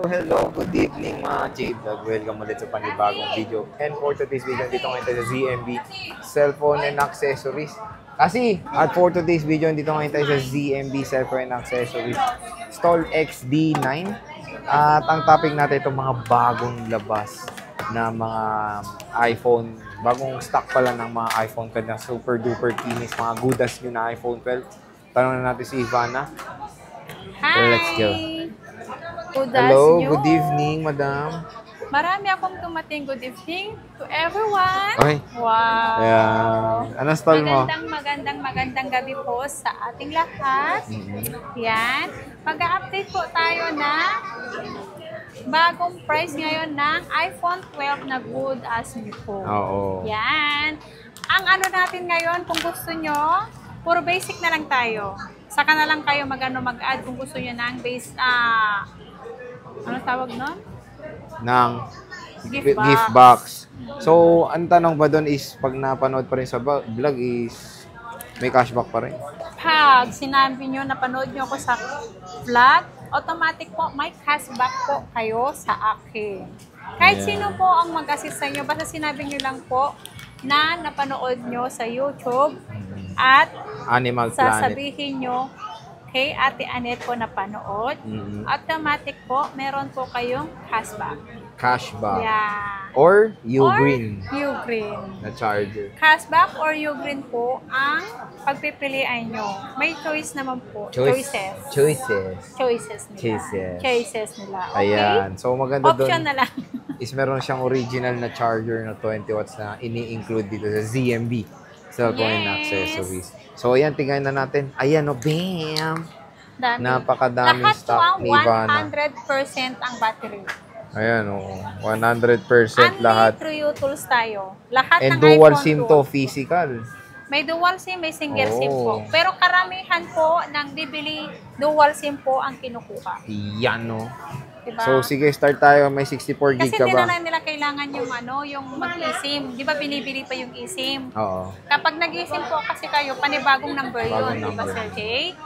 Hello, good evening mga J-Vlog. Welcome ulit sa panibagong video. And for today's video, dito ngayon tayo sa ZMB Cellphone and Accessories. At for today's video, dito ngayon tayo sa ZMB Cellphone and Accessories Stall XD9. At ang topic natin itong mga bagong labas na mga iPhone. Bagong stock pala ng mga iPhone 12 na super duper kinis. Mga goodas nyo na iPhone 12. Tanong na natin si Ivana. Hi! So, let's go. Hello, good evening, madam. Marami akong tumating. Good evening to everyone. Okay. Wow. Ayan. Ano stall mo? Magandang gabi po sa ating lahat. Yan. Mag-update po tayo na bagong price ngayon ng iPhone 12 na good as new po. Oo. Yan. Ang ano natin ngayon, kung gusto nyo, puro basic na lang tayo. Saka na lang kayo mag-add kung gusto nyo ng base, ano tawag nun? Ng Gift box. So, ang tanong ba doon is, pag napanood pa rin sa vlog is, may cashback pa rin? Pag sinabi nyo, napanood nyo ako sa vlog, automatic po, may cashback po kayo sa akin. Kahit sino po ang mag-assist sa inyo, basta sinabi nyo lang po na napanood nyo sa YouTube at Animal Planet. sasabihin nyo kay Ate Annette po na panood, automatic po, meron po kayong cashback. Yeah. Or Ugreen Ugreen. na charger. Cashback or Ugreen po ang pagpipilian nyo. May choice naman po. Choices nila. Okay? Ayan. So, maganda doon. Option na lang. Is meron siyang original na charger na 20 watts na ini-include dito sa ZMB Cellphone and Accessories. So, ayan, tingnan na natin. Ayan, oh, bam! Dami. Napakadaming lahat stock ni Ivana. 100% ang battery. Ayan, oh, 100% lahat. True tools tayo. Lahat And ng dual iPhone SIM to, physical. May dual SIM, may single SIM po. Pero karamihan po ng bibili, dual SIM po ang kinukuha. Yan, oh. Diba? So, sige, start tayo. May 64 gig Kasi ka hindi ba? na nila kailangan yung yung mag-eSIM. Di ba binibili pa yung eSIM? Oo. Kapag nag-eSIM po kasi kayo, panibagong number yun. Di ba, Sir Jay?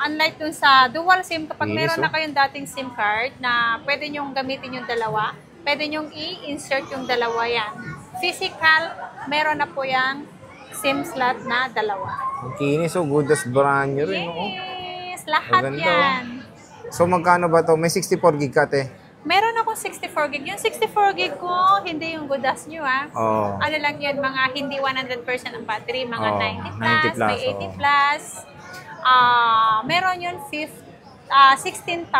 Unlike dun sa dual SIM, kapag meron na kayong dating SIM card na pwede nyong gamitin yung dalawa, pwede nyong i-insert yung dalawa yan. Physical, meron na po yung SIM slot na dalawa. Ang kinis, oh, good as brand new rin, oh. Yes, lahat maganda, yan. So, magkano ba to? May 64 gig ka, te? Meron akong 64 gig. Yung 64 gig ko, hindi yung good as new, ha? Oo. Ano lang yan, mga hindi 100% ang battery, mga 90 plus, 90 plus, may 80 plus. Meron yun 16,000.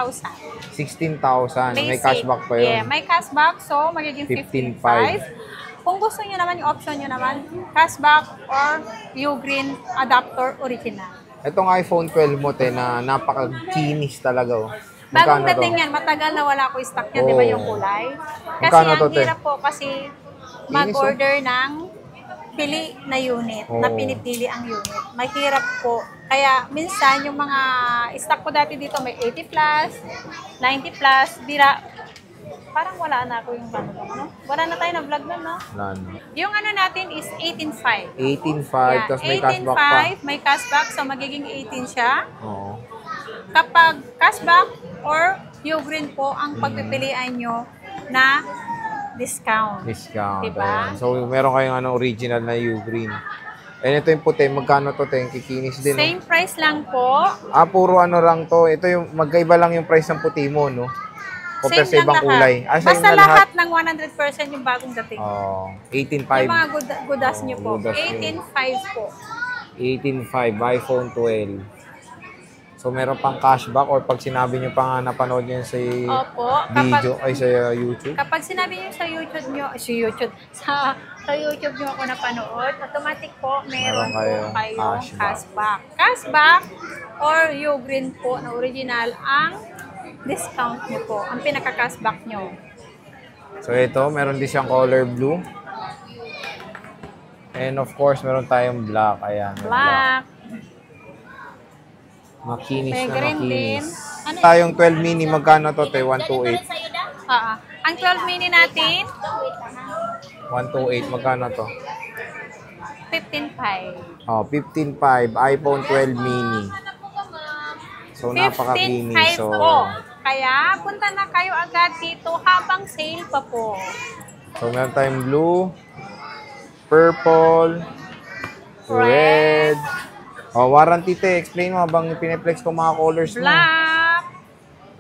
16,000. May cashback pa yun. Yeah, may cashback, so magiging 15,500. Kung gusto nyo naman, yung option nyo naman, cashback or Ugreen adapter original. Itong iPhone 12 mo, te, na napaka-kinis talaga, oh. Bagong dating yan, matagal na wala ko stock yan, di ba yung kulay? Kasi ang hirap po kasi mag-order ng pili na unit, na pinipili ang unit. Mahirap po. Kaya minsan yung mga stock ko dati dito may 80 plus, 90 plus, parang wala na ako yung ano. Wala na tayo na vlog nun, no? Yung ano natin is 18.5. 18.5, tapos may cashback pa. 18.5, may cashback, so magiging 18 siya. Oo. Kapag cashback or Ugreen po ang pagpipilian nyo na discount. Diba? So, meron kayong original na Ugreen. And ito yung puti, magkano to, te? Kikinis din, Same price lang po. Puro ano lang to. Ito yung, magkaiba lang yung price ng puti mo, no? Compare sa ibang kulay. Basta lahat ng 100% yung bagong dating. 18.5. Yung mga goodas nyo po. 18.5 po. 18.5, iPhone 12. So, meron pang cashback or pag sinabi nyo pa nga napanood nyo sa video, sa YouTube? Kapag sinabi nyo sa YouTube nyo, sa YouTube nyo ako napanood, automatic po, meron po kayong cashback. Cashback or Ugreen po na original ang discount nyo po, ang pinaka-cashback nyo. So, ito, meron din siyang color blue. And of course, meron tayong black. Ayan, black. Makinis na makinis. Ano tayong 12 mini, magkano to, te? 128. Ang 12 mini natin, 128, magkano to? 15.5. 15.5, iPhone 12 mini. So, napakakinis. So, Kaya punta na kayo agad dito habang sale pa po. So, meron tayong blue, purple, red. Oh, warranty te. Explain mo habang piniplex ko mga colors mo. Black.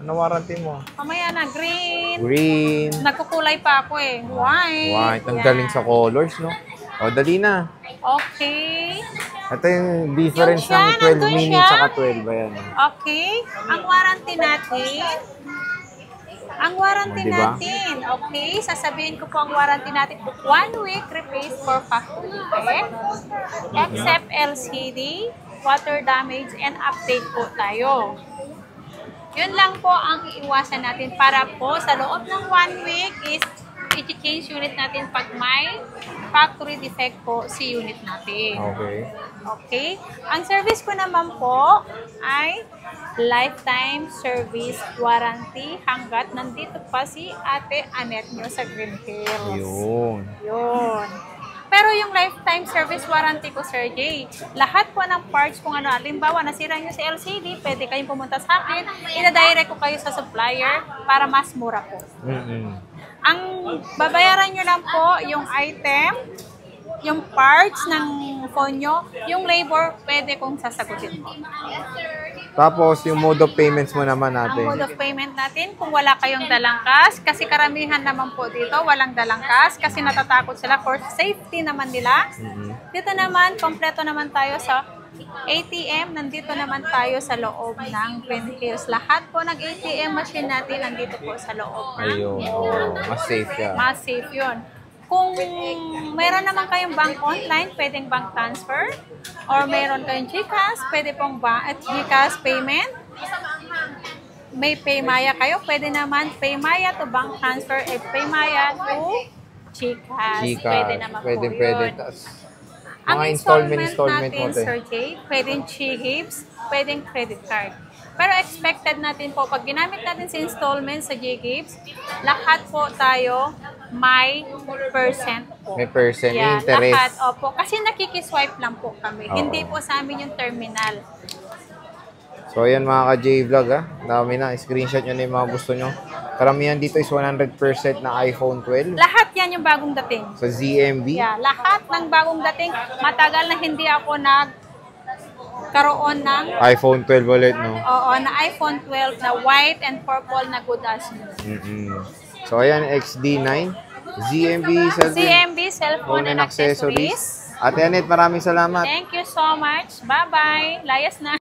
Ano warranty mo? Mamaya na, green. Green. Nagkukulay pa ako eh. White. White. Ang Yan. galing sa colors, no? O, dali na. Okay. Ito yung difference Yung siya, ng 12 nandun mini siya. tsaka 12. Ayan. Okay. Ang warranty natin. Diba? Natin. Okay. Sasabihin ko po ang warranty natin. 1 week replace for factory defect. Except LCD, water damage, and update po tayo. Yun lang po ang iiwasan natin para po sa loob ng 1 week is i-change unit natin pag may factory defect po si unit natin. Okay. Okay? Ang service ko naman po ay lifetime service warranty hanggat nandito pa si Ate Annette nyo sa Green Hills. Ayun. Yun. Pero yung lifetime service warranty ko, Sir Jay, lahat po ng parts kung ano, halimbawa, nasira nyo sa LCD, pwede kayong pumunta sa akin, ina-direct ko kayo sa supplier para mas mura po. Ang babayaran nyo lang po yung item, yung parts ng phone nyo, yung labor, pwede kong sasagutin po. Tapos, yung mode of payments mo naman Ang natin. mode of payment natin, kung wala kayong dalang cash, kasi karamihan naman po dito, walang dalang cash, kasi natatakot sila for safety naman nila. Dito naman, kompleto naman tayo sa ATM, nandito naman tayo sa loob ng Green Hills. Lahat po ng ATM machine natin, nandito po sa loob ng Ayun. Oh, mas safe yan. mas safe yun. Kung meron naman kayong bank online, pwedeng bank transfer. Or meron kayong GCash, pwede pong GCash payment. May Paymaya kayo, pwede naman Paymaya to bank transfer at Paymaya to GCash. Pwede naman po Pwede. yun. Tas, Ang mga installment installment natin, mo, te. Sir Jay, pwedeng G-Gives, pwedeng credit card. Pero expected natin po, pag ginamit natin sa installment sa G-Gives, lahat po tayo may percent po. May percent, Yeah, interest. lahat, opo. Kasi nakikiswipe lang po kami. Oo. Hindi po sa amin yung terminal. So, ayan mga ka-J-Vlog, ha. Dami na. Screenshot nyo na yung mga gusto nyo. Karamihan dito is 100% na iPhone 12. Lahat yan yung bagong dating. Sa ZMB. Yeah, lahat ng bagong dating. Matagal na hindi ako nagkaroon ng iPhone 12 ulit, no? oo, na iPhone 12 na white and purple na good as new. So, ayan, XD9. ZMB cellphone and accessories. Ate Annette, maraming salamat. Thank you so much. Bye-bye. Layas na.